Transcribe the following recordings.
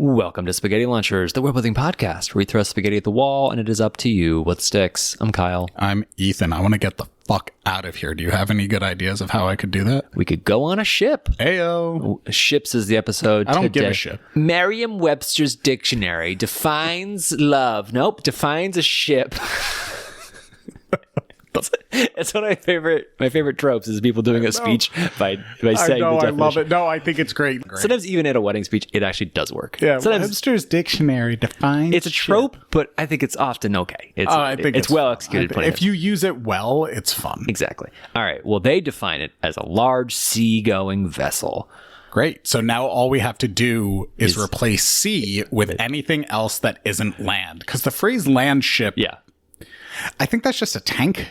Welcome to Spaghetti Launchers, the world-building podcast where we throw spaghetti at the wall and it is up to you what sticks. I'm Kyle. I'm Ethan. I want to get the fuck out of here. Do you have any good ideas of how I could do that? We could go on a ship. Ayo. Ships is the episode I don't today. give a shit. Merriam-Webster's dictionary defines love. Nope, defines a ship. It's one of my favorite tropes is people doing a speech by saying the definition. I love it. No, I think it's great. Sometimes even at a wedding speech, it actually does work. Yeah, sometimes Webster's dictionary defines it's a trope, but I think it's often okay. It's well executed. If you use it well, it's fun. Exactly. All right. Well, they define it as a large seagoing vessel. Great. So now all we have to do is replace sea with anything else that isn't land. Because the phrase land ship, Yeah. I think that's just a tank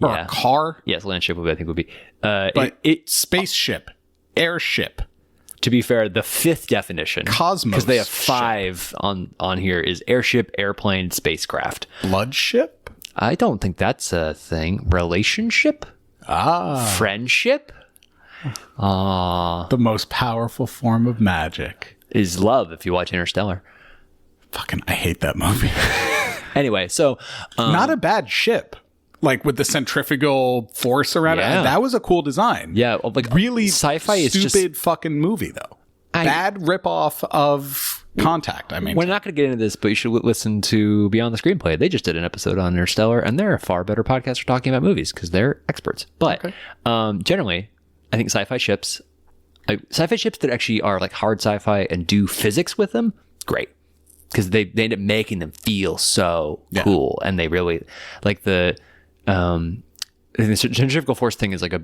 or a car. Yes, land ship would be. But spaceship, airship. To be fair, the fifth definition, Cosmos because they have five on here, is airship, airplane, spacecraft. Blood ship? I don't think that's a thing. Relationship? Friendship? The most powerful form of magic. Is love, if you watch Interstellar. Fucking, I hate that movie. Anyway, so... Not a bad ship. Like with the centrifugal force around it. That was a cool design. Yeah. Like really sci-fi is stupid fucking movie, though. Bad ripoff of Contact, I mean. We're not going to get into this, but you should listen to Beyond the Screenplay. They just did an episode on Interstellar, and they're a far better podcast for talking about movies because they're experts. But generally, I think sci-fi ships that actually are like hard sci-fi and do physics with them, great. Because they end up making them feel so cool, and they really like the centrifugal force thing is like a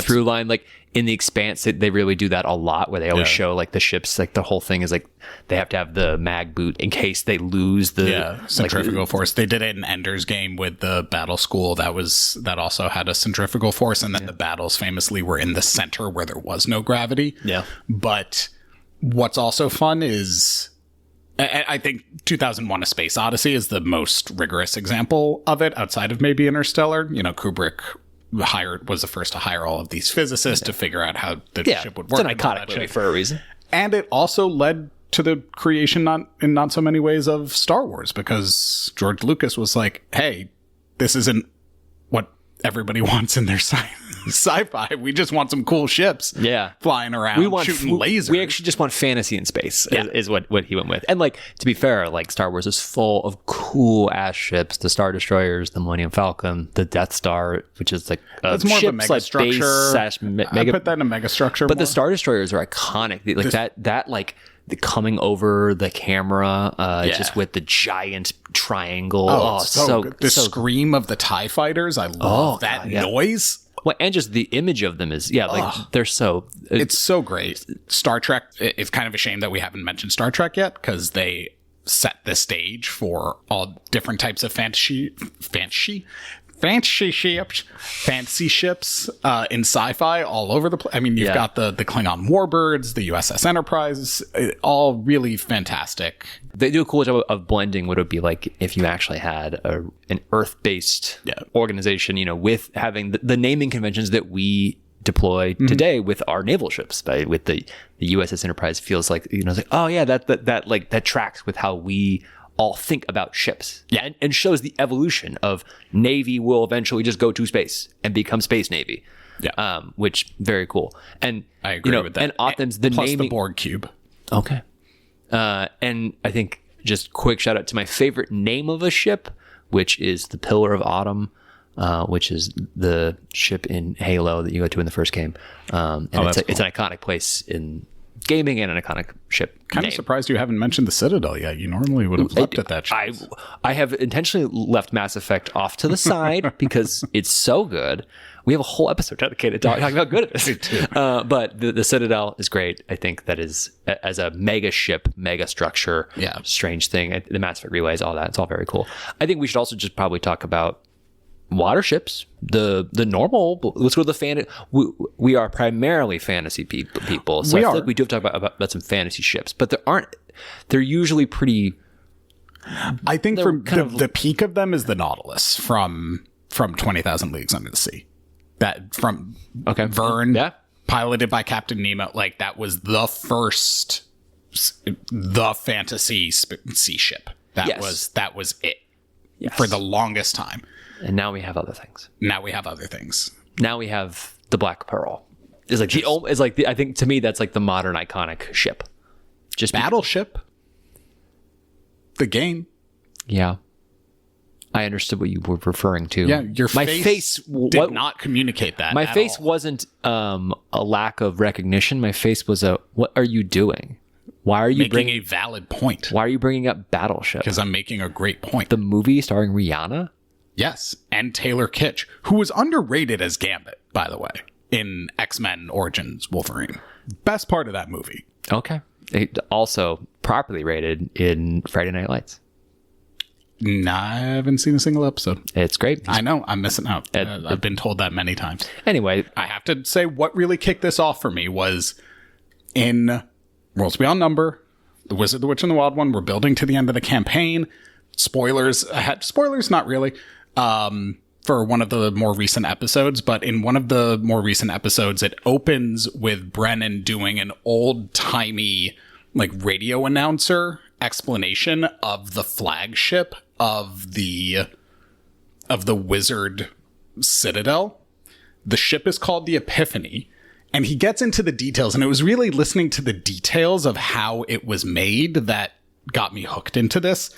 through line. Like in The Expanse, they really do that a lot, where they always show like the ships, like the whole thing is like they have to have the mag boot in case they lose the centrifugal force. They did it in Ender's Game with the battle school. That also had a centrifugal force, and then the battles famously were in the center where there was no gravity. Yeah, but what's also fun is, I think 2001: A Space Odyssey is the most rigorous example of it outside of maybe Interstellar. You know, Kubrick was the first to hire all of these physicists to figure out how the ship would work. It's an iconic movie for a reason. And it also led to the creation, not so many ways, of Star Wars, because George Lucas was like, hey, this isn't what everybody wants in their sci-fi. We just want some cool ships flying around, shooting lasers. We actually just want fantasy in space is what he went with. And like, to be fair, like Star Wars is full of cool ass ships, the Star Destroyers, the Millennium Falcon, the Death Star, which is like it's more of a mega structure. I put that in a mega structure. But the Star Destroyers are iconic. Like that like the coming over the camera, just with the giant triangle. Oh, so good. The scream of the TIE fighters. I love that noise. Well, and just the image of them is, they're so... It's so great. Star Trek, it's kind of a shame that we haven't mentioned Star Trek yet, because they set the stage for all different types of fantasy ships in sci-fi all over the place. I mean, you've got the Klingon warbirds, the USS Enterprise, all really fantastic. They do a cool job of blending what it would be like if you actually had an Earth-based organization, you know, with having the naming conventions that we deploy today with our naval ships. With the USS Enterprise feels like, you know, it's like, oh yeah, that tracks with how we all think about ships. Yeah. And shows the evolution of Navy will eventually just go to space and become Space Navy. Yeah. Which very cool. And I agree with that. And often the plus naming, the Borg cube. Okay. And I think just quick shout out to my favorite name of a ship, which is the Pillar of Autumn, which is the ship in Halo that you go to in the first game. And it's an iconic place in gaming and an iconic ship. Kind of surprised you haven't mentioned the Citadel yet. You normally would have looked at that ship. I have intentionally left Mass Effect off to the side because it's so good. We have a whole episode dedicated to talking about how good it is. But the Citadel is great. I think that is, as a mega ship, mega structure, strange thing. The Mass Effect relays, all that. It's all very cool. I think we should also just probably talk about water ships, the normal. Let's go to the we are primarily fantasy people, so I feel like we do have to talk about some fantasy ships, but they're usually pretty. I think the peak of them is the Nautilus from 20,000 Leagues Under the Sea. That from Verne, piloted by Captain Nemo. Like that was the first the fantasy sea ship. That was it for the longest time. And now we have other things. Now we have the Black Pearl. I think to me that's like the modern iconic ship. Just Battleship. The game. Yeah. I understood what you were referring to. Yeah, my face did not communicate that. My face wasn't a lack of recognition. My face was what are you doing? Why are you making a valid point? Why are you bringing up Battleship? Because I'm making a great point. The movie starring Rihanna? Yes, and Taylor Kitsch, who was underrated as Gambit, by the way, in X-Men Origins Wolverine. Best part of that movie. Okay. Also properly rated in Friday Night Lights. I haven't seen a single episode. It's great. I know. I'm missing out. I've been told that many times. Anyway. I have to say what really kicked this off for me was in Worlds Beyond Number, The Wizard, the Witch, and the Wild One. We're building to the end of the campaign. Spoilers. Spoilers, not really, for one of the more recent episodes. But in one of the more recent episodes, it opens with Brennan doing an old-timey radio announcer explanation of the flagship of the Wizard Citadel. The ship is called the Epiphany, and he gets into the details, and it was really listening to the details of how it was made that got me hooked into this.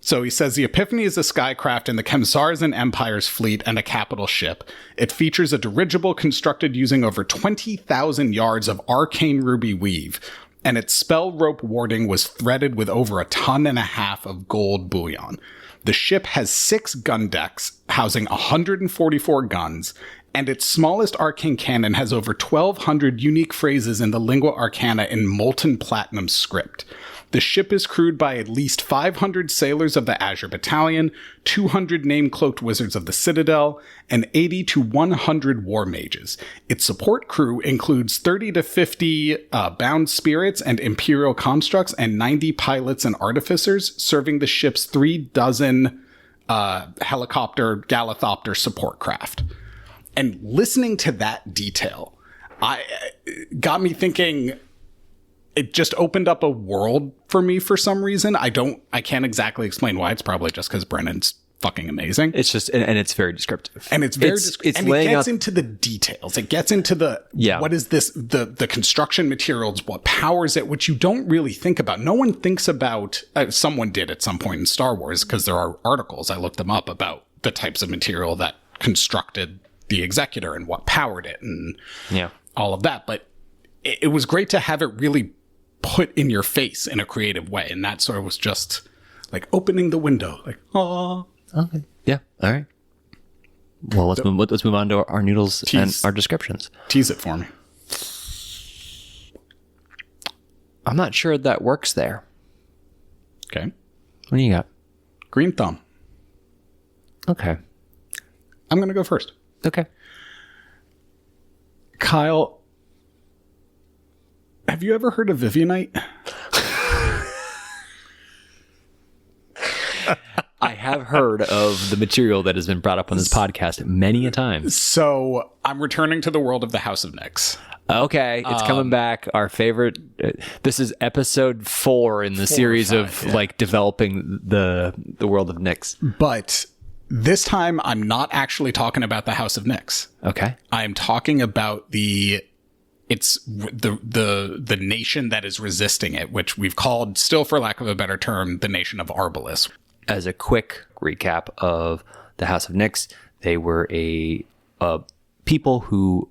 So he says the Epiphany is a skycraft in the Khemsarzen Empire's fleet and a capital ship. It features a dirigible constructed using over 20,000 yards of arcane ruby weave, and its spell rope warding was threaded with over 1.5 tons of gold bullion. The ship has 6 gun decks housing 144 guns, and its smallest arcane cannon has over 1,200 unique phrases in the lingua arcana in molten platinum script. The ship is crewed by at least 500 sailors of the Azure Battalion, 200 name-cloaked wizards of the Citadel, and 80 to 100 war mages. Its support crew includes 30 to 50 bound spirits and imperial constructs, and 90 pilots and artificers, serving the ship's 36 helicopter Galathopter support craft. And listening to that detail, got me thinking. It just opened up a world for me for some reason. I can't exactly explain why. It's probably just because Brennan's fucking amazing. It's just, and it's very descriptive. And it's very descriptive. And it gets into the details. It gets into what is this, the construction materials, what powers it, which you don't really think about. No one thinks about, someone did at some point in Star Wars, because there are articles, I looked them up, about the types of material that constructed the Executor and what powered it and all of that. But it was great to have it really put in your face in a creative way, and that sort of was just opening the window, oh, okay, yeah, all right. Well, let's move on to our noodles and our descriptions. Tease it for me. I'm not sure that works there. Okay, what do you got? Green thumb. Okay, I'm gonna go first. Okay, Kyle. Have you ever heard of Vivianite? I have heard of the material that has been brought up on this podcast many a time. So I'm returning to the world of the House of Nyx. Okay, it's coming back. Our favorite. This is episode 4 in the series of developing the world of Nyx. But this time, I'm not actually talking about the House of Nyx. Okay, I'm talking about It's the nation that is resisting it, which we've called, still for lack of a better term, the nation of Arbalest. As a quick recap of the House of Nyx, they were a people who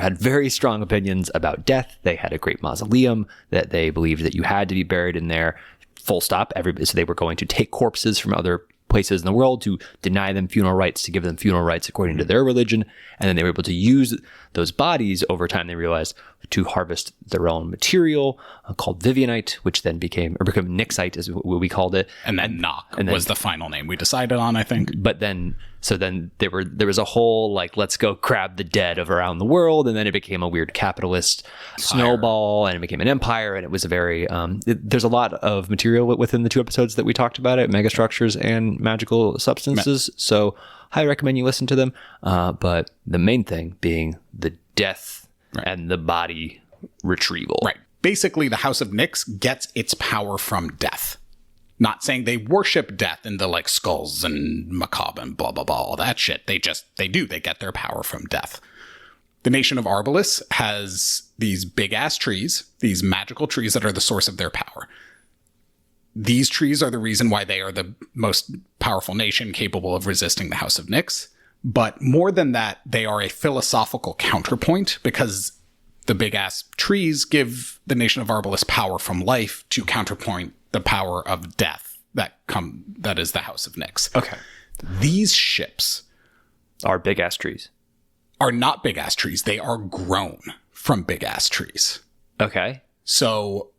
had very strong opinions about death. They had a great mausoleum that they believed that you had to be buried in there, full stop. So they were going to take corpses from other places in the world to deny them funeral rights, to give them funeral rights according to their religion. And then they were able to use those bodies over time, they realized, to harvest their own material called Vivianite, which then became Nyxite is what we called it. And then was the final name we decided on, I think. But then there was a whole let's go grab the dead of around the world, and then it became a weird capitalist snowball, and it became an empire, and it was a very there's a lot of material within the 2 episodes that we talked about it, megastructures and magical substances. So highly recommend you listen to them. But the main thing being the death and the body retrieval. Right. basically the House of Nyx gets its power from death. Not saying they worship death in the like skulls and macabre and blah, blah, blah, all that shit. They get their power from death. The nation of Arbalest has these big ass trees, these magical trees that are the source of their power. These trees are the reason why they are the most powerful nation capable of resisting the House of Nyx. But more than that, they are a philosophical counterpoint because the big ass trees give the nation of Arbalest power from life to counterpoint the power of death that is the House of Nyx. Okay. These ships are big ass trees. Are not big ass trees. They are grown from big ass trees. Okay. So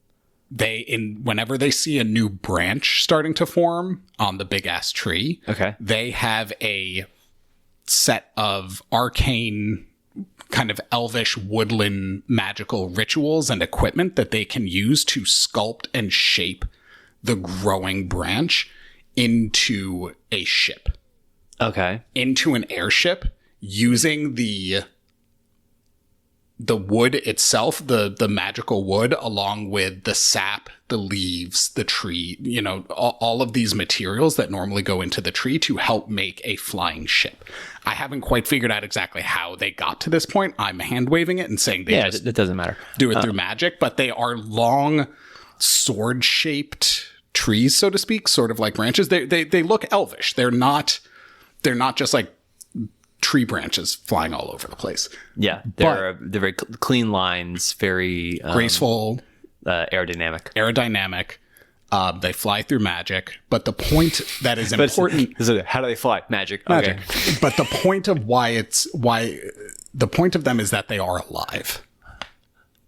whenever they see a new branch starting to form on the big ass tree, okay, they have a set of arcane kind of elvish woodland magical rituals and equipment that they can use to sculpt and shape the growing branch into a ship. Okay. Into an airship using the wood itself, the magical wood, along with the sap, the leaves, the tree, all of these materials that normally go into the tree to help make a flying ship. I haven't quite figured out exactly how they got to this point. I'm hand waving it and saying it doesn't matter. Do it through magic, but they are long sword shaped trees, so to speak, sort of like branches. They look elvish. They're not just like tree branches flying all over the place. Yeah, they're very clean lines, very graceful, aerodynamic. They fly through magic, but the point that is important. How do they fly? Magic. Okay. But the point of the point of them is that they are alive.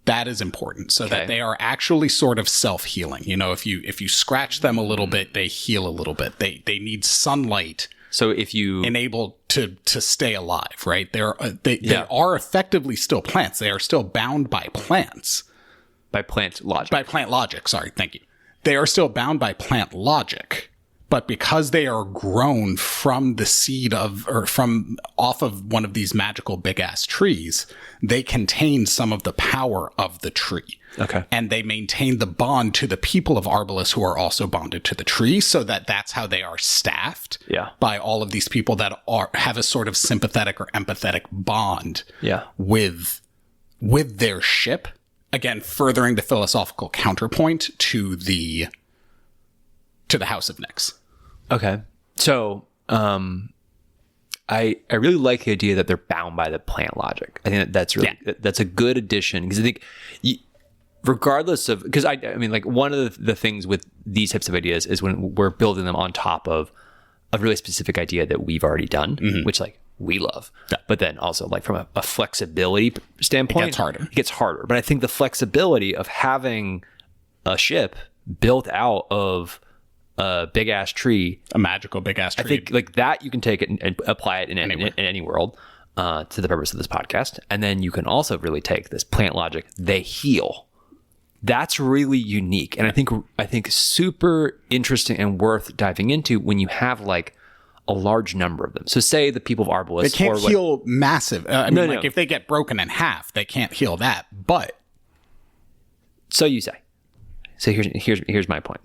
That is important, so that they are actually sort of self-healing. If you scratch them a little bit, they heal a little bit. They need sunlight. So if you enable to stay alive, right? They are effectively still plants. They are still bound by plants. By plant logic. By plant logic. Sorry. Thank you. They are still bound by plant logic, but because they are grown from the seed off of one of these magical big ass trees, they contain some of the power of the tree. Okay. And they maintain the bond to the people of Arbalest who are also bonded to the tree, so that's how they are staffed by all of these people that have a sort of sympathetic or empathetic bond with their ship. Again, furthering the philosophical counterpoint to the House of Nyx. Okay. So I really like the idea that they're bound by the plant logic. I think that's a good addition, because I think regardless of, because I mean, like, one of the things with these types of ideas is when we're building them on top of a really specific idea that we've already done, which like we love. Yeah. But then also, like, from a flexibility standpoint, it gets harder. But I think the flexibility of having a ship built out of a big ass tree, a magical big ass tree, I think like that you can take it and apply it in any world to the purpose of this podcast. And then you can also really take this plant logic. They heal. That's really unique, and I think super interesting and worth diving into when you have like a large number of them. So say the people of Arbalest, they can't heal massive. If they get broken in half, they can't heal that. But so you say. So here's my point.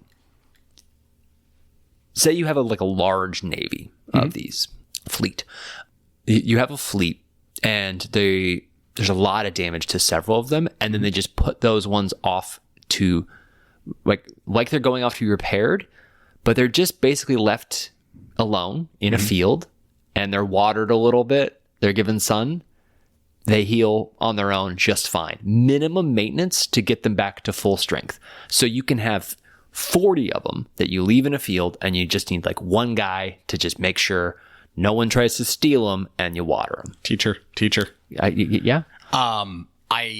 Say you have a large navy of these fleet. You have a fleet, and there's a lot of damage to several of them, and then they just put those ones off to like they're going off to be repaired, but they're just basically left alone in a field, and they're watered a little bit. They're given sun. They heal on their own just fine. Minimum maintenance to get them back to full strength. So you can have 40 of them that you leave in a field, and you just need like one guy to just make sure no one tries to steal them, and you water them. Teacher. Yeah. I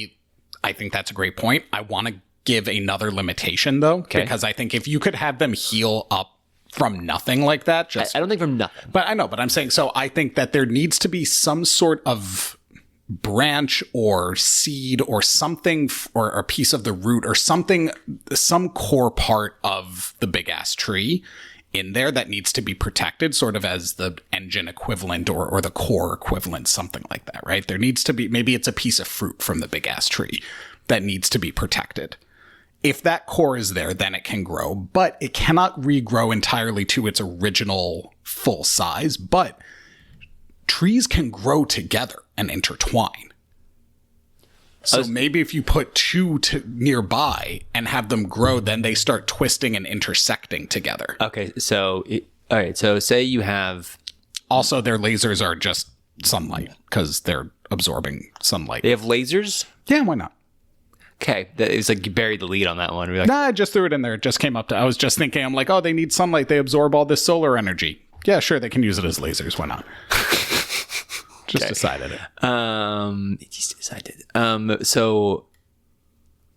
think that's a great point. I want to give another limitation though, because I think if you could have them heal up from nothing like that, I don't think from nothing. But I know, but I'm saying, so I think that there needs to be some sort of branch or seed or something, or a piece of the root or something, some core part of the big ass tree in there that needs to be protected, sort of as the engine equivalent or the core equivalent, something like that, right? There needs to be, maybe it's a piece of fruit from the big ass tree that needs to be protected. If that core is there, then it can grow, but it cannot regrow entirely to its original full size. But trees can grow together and intertwine. So maybe if you put two nearby and have them grow, then they start twisting and intersecting together. Okay, so all right. So say you have. Also, their lasers are just sunlight because they're absorbing sunlight. They have lasers? Yeah, why not? Okay, it's like you buried the lead on that one. Like, Nah, I just threw it in there. It just came up to. I was just thinking. I'm like, oh, they need sunlight. They absorb all this solar energy. Yeah, sure, they can use it as lasers. Why not? Just decided it. Just decided. So,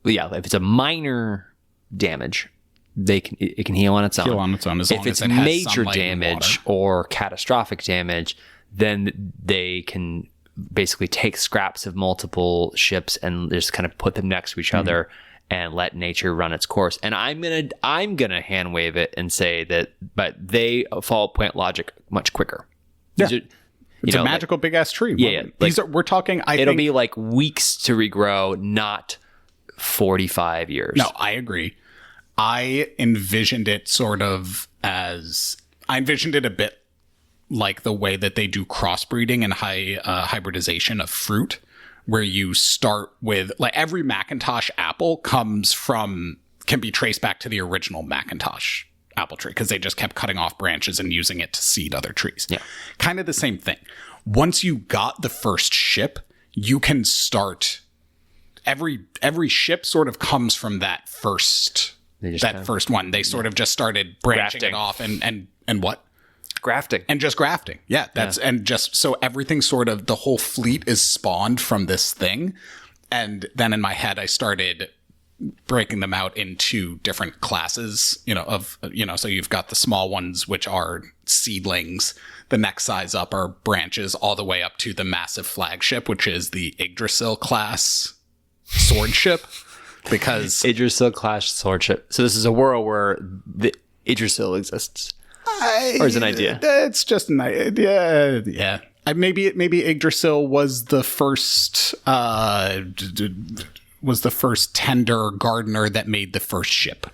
yeah, if it's a minor damage, it can heal on its own. Heal on its own. As if long it's as it has major sunlight and damage water. or catastrophic damage, then they can basically take scraps of multiple ships and just kind of put them next to each other and let nature run its course. And I'm gonna hand wave it and say that, but they follow plant logic much quicker. Yeah. It's a magical big ass tree. Yeah. We're talking. It'll be like weeks to regrow, not 45 years. No, I agree. I envisioned it a bit like the way that they do crossbreeding and hybridization of fruit, where you start with, like, every Macintosh apple can be traced back to the original Macintosh apple tree because they just kept cutting off branches and using it to seed other trees. Yeah. Kind of the same thing. Once you got the first ship, you can start every ship sort of comes from that first one. They sort of just started branching grafting. it off and what? Grafting. And just grafting. Yeah. And just so everything sort of, the whole fleet is spawned from this thing. And then in my head, I started breaking them out into different classes, so you've got the small ones, which are seedlings. The next size up are branches, all the way up to the massive flagship, which is the Yggdrasil class sword ship. Because Yggdrasil class sword ship. So this is a world where the Yggdrasil exists. Or is it an idea? It's just an idea. Yeah. Maybe Yggdrasil was the first tender gardener that made the first ship.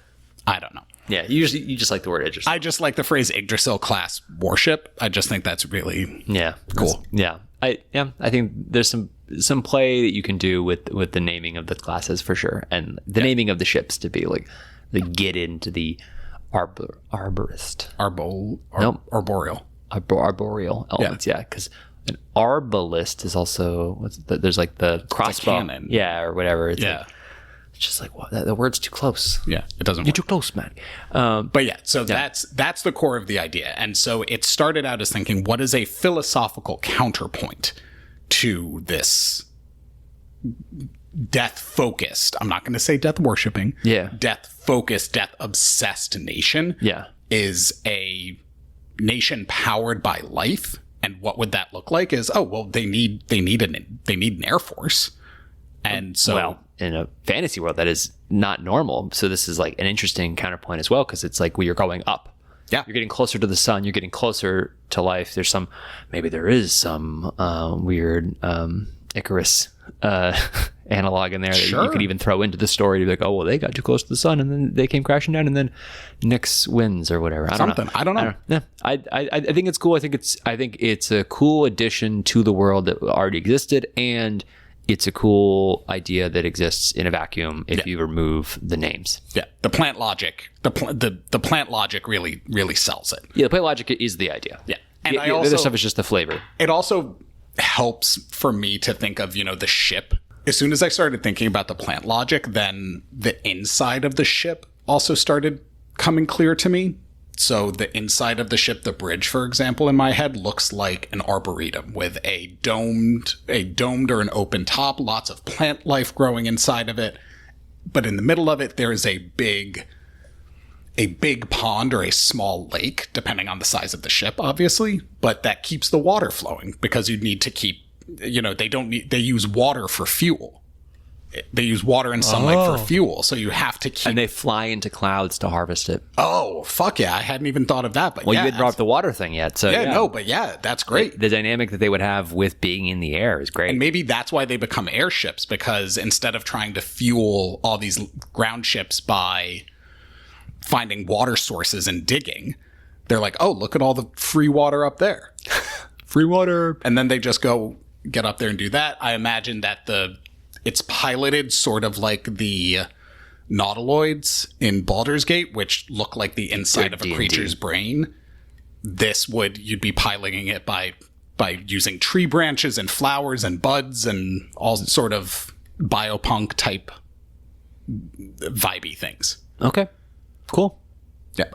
I don't know. Yeah, you just like the word Yggdrasil. I just like the phrase Yggdrasil class warship. I just think that's really cool. I think there's some play that you can do with the naming of the classes for sure, and the naming of the ships to be like the get into the arborist. Arboreal. Arboreal elements, because an arbalist is also there's like the crossbow, cannon. or whatever. It's Yeah. it's just like what, the word's too close. Yeah, it doesn't You're work. too close, man. But yeah, so that's the core of the idea. And so it started out as thinking, what is a philosophical counterpoint to this death-focused, I'm not going to say death-worshipping, death-focused, death-obsessed nation is a nation powered by life. And what would that look like is, they need an air force. And so in a fantasy world, that is not normal. So this is like an interesting counterpoint as well, because it's like you're going up. Yeah. You're getting closer to the sun. You're getting closer to life. Maybe there is some weird Icarus analog in there that you could even throw into the story to be like, they got too close to the sun and then they came crashing down and then Nyx wins or whatever. I don't know. Yeah. I think it's cool. I think it's a cool addition to the world that already existed, and it's a cool idea that exists in a vacuum if you remove the names. Yeah, the plant logic, the plant logic really sells it. Yeah, the plant logic is the idea. Yeah, and the other stuff is just the flavor. It also helps for me to think of the ship. As soon as I started thinking about the plant logic, then the inside of the ship also started coming clear to me. So the inside of the ship, the bridge, for example, in my head looks like an arboretum with a domed or an open top, lots of plant life growing inside of it. But in the middle of it, there is a big pond or a small lake, depending on the size of the ship, obviously. But that keeps the water flowing because you need to keep, they use water for fuel they use water and sunlight for fuel. So you have to keep... And they fly into clouds to harvest it. Oh, fuck yeah. I hadn't even thought of that. But well, you hadn't brought up the water thing yet. So that's great. The dynamic that they would have with being in the air is great. And maybe that's why they become airships, because instead of trying to fuel all these ground ships by finding water sources and digging, they're like, oh, look at all the free water up there. Free water. And then they just go get up there and do that. I imagine that it's piloted sort of like the nautiloids in Baldur's Gate, which look like the inside of a creature's brain. You'd be piloting it by using tree branches and flowers and buds and all sort of biopunk type vibey things. Okay, cool. Yeah.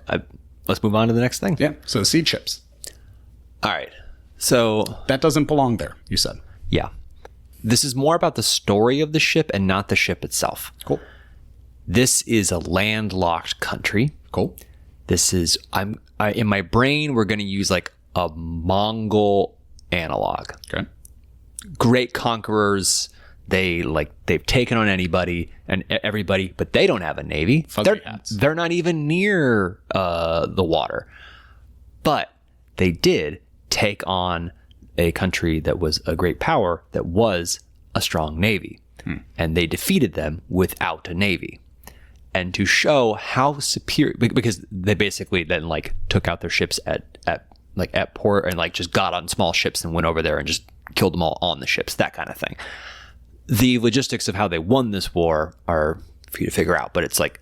Let's move on to the next thing. Yeah. So the seed chips. All right. So that doesn't belong there, you said. Yeah. This is more about the story of the ship and not the ship itself. Cool. This is a landlocked country. Cool. This is in my brain we're going to use like a Mongol analog. Okay. Great conquerors. They've taken on anybody and everybody, but they don't have a navy. They're not even near the water. But they did take on a country that was a great power that was a strong navy. And they defeated them without a navy. And to show how superior, because they basically then like took out their ships at port and like just got on small ships and went over there and just killed them all on the ships, that kind of thing. The logistics of how they won this war are for you to figure out, but it's like,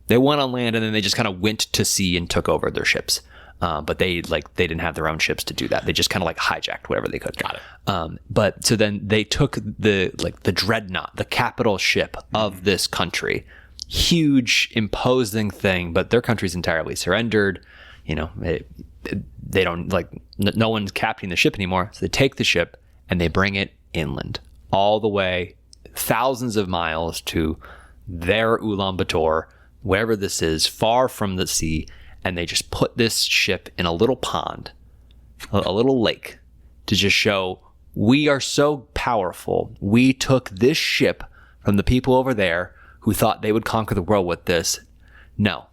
they went on land and then they just kind of went to sea and took over their ships. But they didn't have their own ships to do that. They just kind of like hijacked whatever they could. Got it. But so then they took the dreadnought, the capital ship of this country, huge imposing thing, but their country's entirely surrendered. They don't no one's captaining the ship anymore. So they take the ship and they bring it inland all the way thousands of miles to their Ulaanbaatar, wherever this is, far from the sea. And they just put this ship in a little pond, a little lake, to just show we are so powerful. We took this ship from the people over there who thought they would conquer the world with this. No,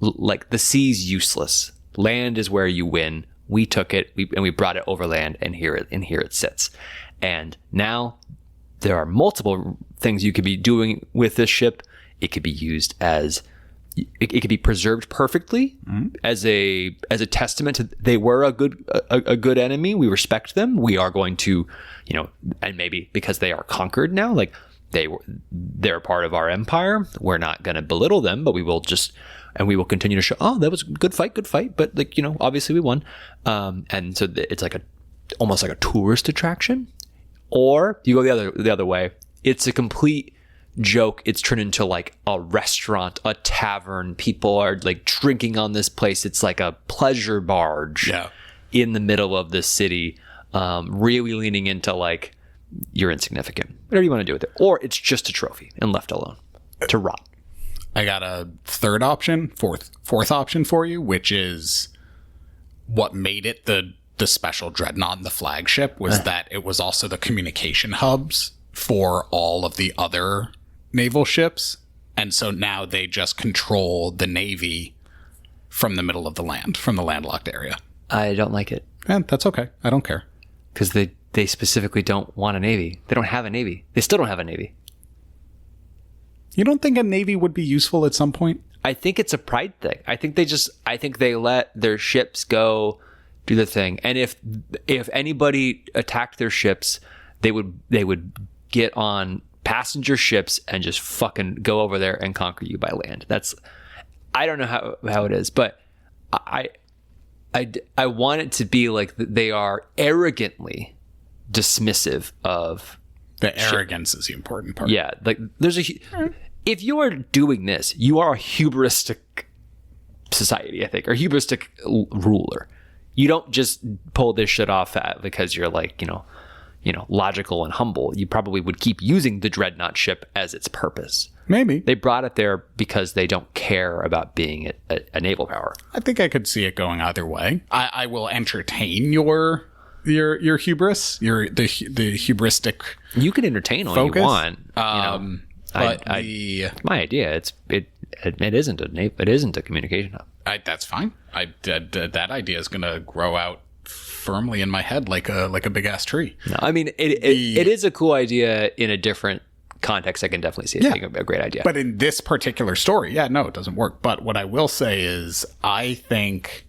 the sea's useless. Land is where you win. We took it and we brought it overland, and here it sits. And now there are multiple things you could be doing with this ship. It could be used as it could be preserved perfectly as a testament to they were a good enemy. We respect them. We are going to, and maybe because they are conquered now, like they're part of our empire. We're not going to belittle them, but we will continue to show, oh, that was a good fight. But obviously we won. And so it's almost like a tourist attraction. Or you go the other way. It's a complete joke. It's turned into like a restaurant, a tavern. People are like drinking on this place. It's like a pleasure barge in the middle of the city, really leaning into like you're insignificant, whatever you want to do with it. Or it's just a trophy and left alone to rot. I got a fourth option for you, which is what made it the special dreadnought and the flagship was that it was also the communication hubs for all of the other naval ships. And so now they just control the Navy from the middle of the land, from the landlocked area. I don't like it. And that's okay. I don't care. Because they specifically don't want a Navy. They don't have a Navy. They still don't have a Navy. You don't think a Navy would be useful at some point? I think it's a pride thing. I think they let their ships go do the thing. And if anybody attacked their ships, they would get on passenger ships and just fucking go over there and conquer you by land. I don't know how it is, but I want it to be like they are arrogantly dismissive of the arrogance is the important part. Yeah, like if you are doing this, you are a hubristic society, I think, or hubristic ruler. You don't just pull this shit off because you're like, logical and humble. You probably would keep using the dreadnought ship as its purpose. Maybe. They brought it there because they don't care about being a naval power. I think I could see it going either way. I will entertain your your hubris, the hubristic. You can entertain all focus. you want. But my idea. It isn't a communication hub. That's fine. That idea is going to grow out firmly in my head like a big ass tree. No, I mean it is a cool idea in a different context. I can definitely see it being a great idea. But in this particular story, it doesn't work. But what I will say is, I think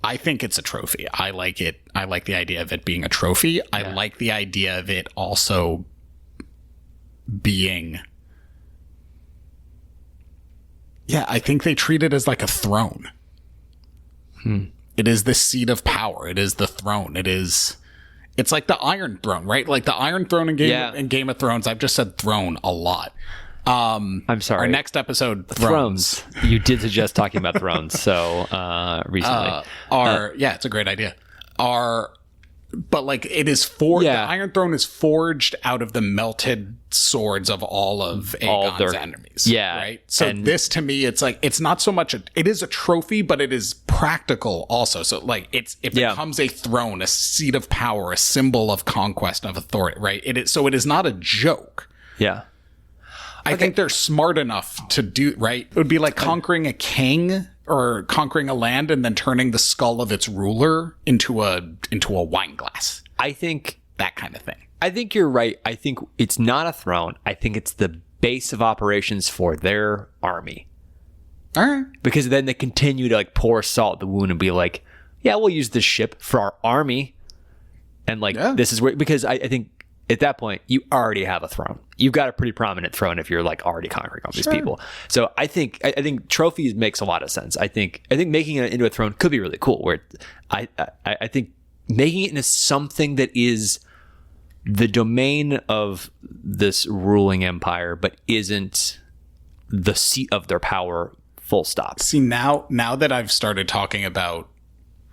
it's a trophy. I like it. I like the idea of it being a trophy. I like the idea of it also being. Yeah, I think they treat it as like a throne. It is the seat of power. It is the throne. It's like the Iron Throne, right? Like the Iron Throne in Game of Thrones. I've just said throne a lot. I'm sorry. Our next episode, Thrones. You did suggest talking about Thrones, so recently. It's a great idea. But like it is the Iron Throne is forged out of the melted swords of all of Aegon's enemies. Yeah. Right. So this to me, it's like, it's not so much, it is a trophy, but it is practical also. So like it becomes a throne, a seat of power, a symbol of conquest, of authority, right? It is not a joke. Yeah. I think they're smart enough to do, right? It would be like conquering a king or conquering a land and then turning the skull of its ruler into a wine glass. I think that kind of thing. I think you're right. I think it's not a throne. I think it's the base of operations for their army. All right. Because then they continue to like pour salt in the wound and be like, yeah, we'll use this ship for our army. And like, this is where, because I think at that point, you already have a throne. You've got a pretty prominent throne if you're like already conquering all these people. So I think trophies makes a lot of sense. I think making it into a throne could be really cool. Where I think making it into something that is the domain of this ruling empire, but isn't the seat of their power. Full stop. See, now that I've started talking about,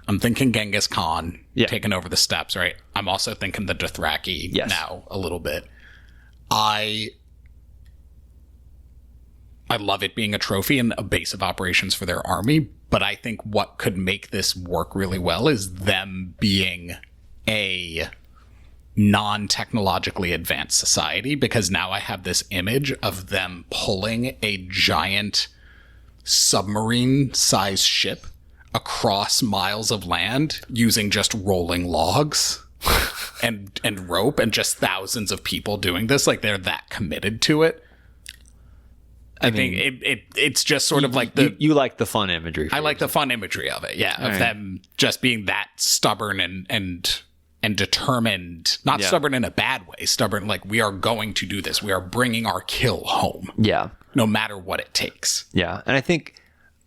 I'm thinking Genghis Khan taking over the steppes, right? I'm also thinking the Dothraki now a little bit. I love it being a trophy and a base of operations for their army, but I think what could make this work really well is them being a non-technologically advanced society, because now I have this image of them pulling a giant submarine-sized ship across miles of land using just rolling logs and rope, and just thousands of people doing this. Like, they're that committed to it. I think it's just sort of like you like the fun imagery. I like the fun imagery of it. Yeah. Of them just being that stubborn and determined, not stubborn in a bad way, stubborn, like, we are going to do this. We are bringing our kill home. Yeah. No matter what it takes. Yeah. And I think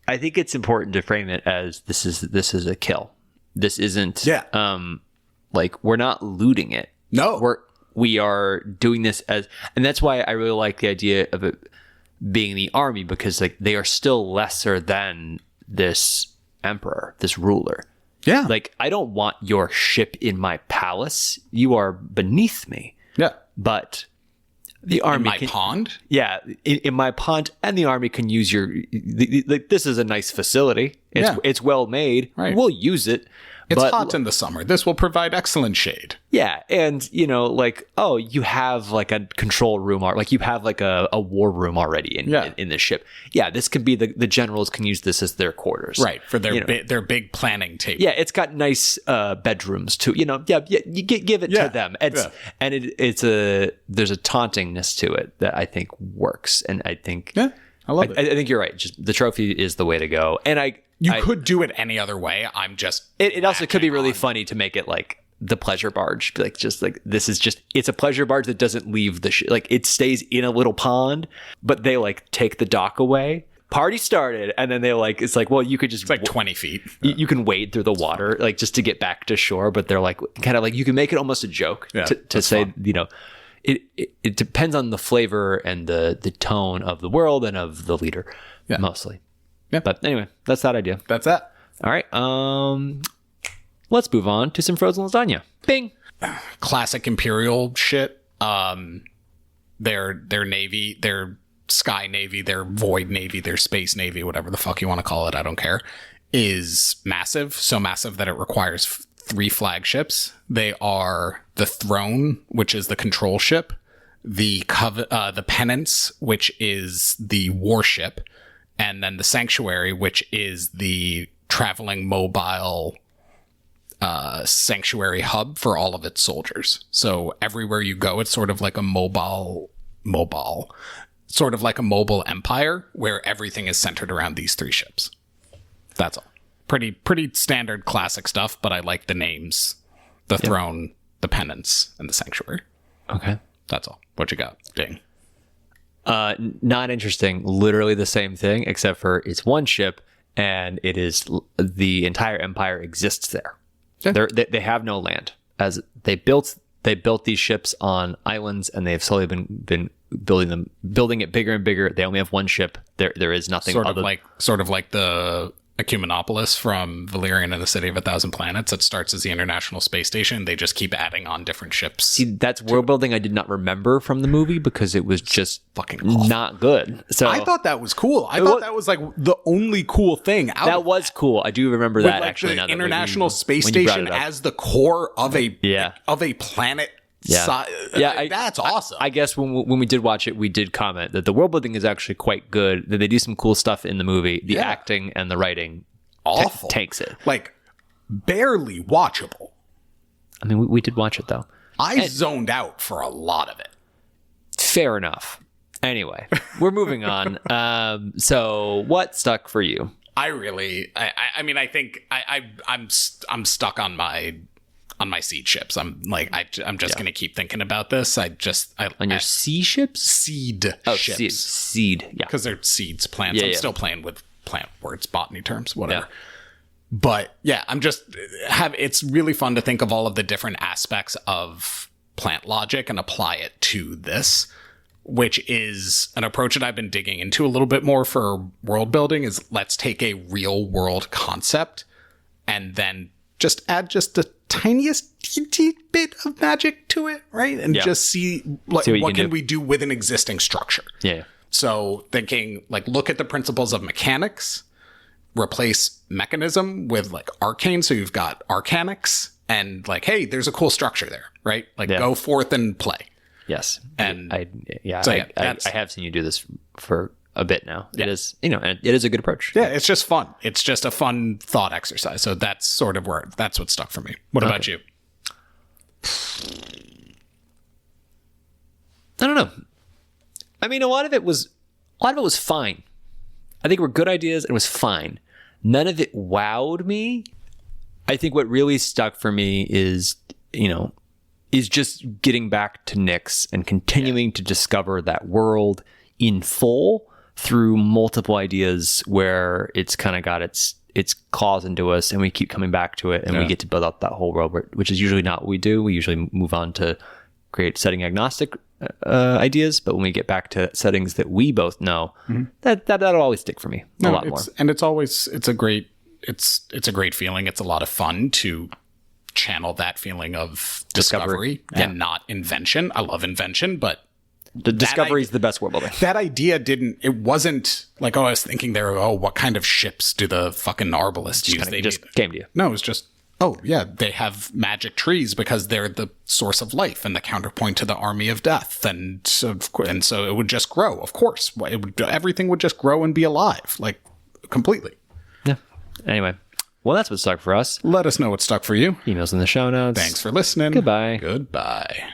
it's important to frame it as this is a kill. This isn't like, we're not looting it. No. We are doing this as, and that's why I really like the idea of it being the army, because like they are still lesser than this emperor, this ruler. Yeah. Like, I don't want your ship in my palace. You are beneath me. Yeah. But the army in my pond? Yeah, in my pond, and the army can use your like, this is a nice facility. It's well made. Right. We'll use it. It's hot in the summer. This will provide excellent shade. Yeah, and like, oh, you have like a control room, or like you have like a war room already in this ship. Yeah, this could be the generals can use this as their quarters, right? For their big planning table. Yeah, it's got nice bedrooms too. You give it to them. It's there's a tauntingness to it that I think works, and I think I love it. I think you're right. Just the trophy is the way to go, and You could do it any other way. I'm just. It also could be really funny to make it like the pleasure barge. Like, just like, this is just, it's a pleasure barge that doesn't leave the like, it stays in a little pond, but they like take the dock away. Party started, and then they like, it's like, well, you could just, it's like 20 feet. You can wade through the water, like, just to get back to shore. But they're like, kind of like, you can make it almost a joke to say, fun. It depends on the flavor and the tone of the world and of the leader, mostly. Yeah. But anyway, that's that idea. That's that. All right. Let's move on to some frozen lasagna. Bing. Classic Imperial shit. Their navy, their sky navy, their void navy, their space navy, whatever the fuck you want to call it, I don't care, is massive, so massive that it requires 3 flagships. They are the Throne, which is the control ship, the Penance, which is the warship, and then the Sanctuary, which is the traveling mobile sanctuary hub for all of its soldiers. So everywhere you go, it's sort of like a mobile empire where everything is centered around these 3 ships. That's all. Pretty standard classic stuff, but I like the names. The Throne, the Penance, and the Sanctuary. Okay. That's all. What you got? Ding. Not interesting. Literally the same thing, except for it's one ship, and it is the entire empire exists there. Yeah. They have no land. As they built these ships on islands, and they've slowly been building it bigger and bigger. They only have one ship. There is nothing sort of like the Ecumenopolis from Valerian and the City of a Thousand Planets. It starts as the International Space Station. They just keep adding on different ships. See, that's world building I did not remember from the movie because it was just fucking not good. So I thought that was cool. I thought that was like the only cool thing out that was cool. I do remember that, like actually. The International Space Station as the core of a planet. That's awesome. I guess when we did watch it, we did comment that the world building is actually quite good. That they do some cool stuff in the movie. The acting and the writing awful takes it. Like barely watchable. I mean, we did watch it though. I zoned out for a lot of it. Fair enough. Anyway, we're moving on. So what stuck for you? I think I'm stuck on my seed ships. I'm just going to keep thinking about this. On your sea ships? Seed ships. Seed. Yeah. Because they're seeds, plants. I'm still playing with plant words, botany terms, whatever. Yeah. But yeah, it's really fun to think of all of the different aspects of plant logic and apply it to this, which is an approach that I've been digging into a little bit more for world building. Is let's take a real world concept and then just add just the tiniest teeny bit of magic to it, right? And just see what can we do with an existing structure. Yeah. So thinking look at the principles of mechanics, replace mechanism with arcane. So you've got arcanics and hey, there's a cool structure there, right? Go forth and play. Yes. And I have seen you do this for a bit now. It is, it is a good approach. Yeah, it's just fun. It's just a fun thought exercise. So that's sort of that's what stuck for me. What about you? I don't know. I mean, a lot of it was fine. I think were good ideas and it was fine. None of it wowed me. I think what really stuck for me is just getting back to Nyx and continuing to discover that world in full through multiple ideas where it's kind of got its claws into us and we keep coming back to it and we get to build out that whole world, which is usually not what we do. We usually move on to create setting agnostic ideas, but when we get back to settings that we both know, that'll always stick for me a lot more. And it's a great feeling. It's a lot of fun to channel that feeling of discovery and not invention. I love invention, but the discovery is the best world building. That idea it wasn't I was thinking there, what kind of ships do the fucking arbalists use? They just came to you. No, it was just, they have magic trees because they're the source of life and the counterpoint to the army of death. And so it would just grow. Of course, everything would just grow and be alive, completely. Yeah. Anyway. Well, that's what stuck for us. Let us know what stuck for you. Emails in the show notes. Thanks for listening. Goodbye. Goodbye.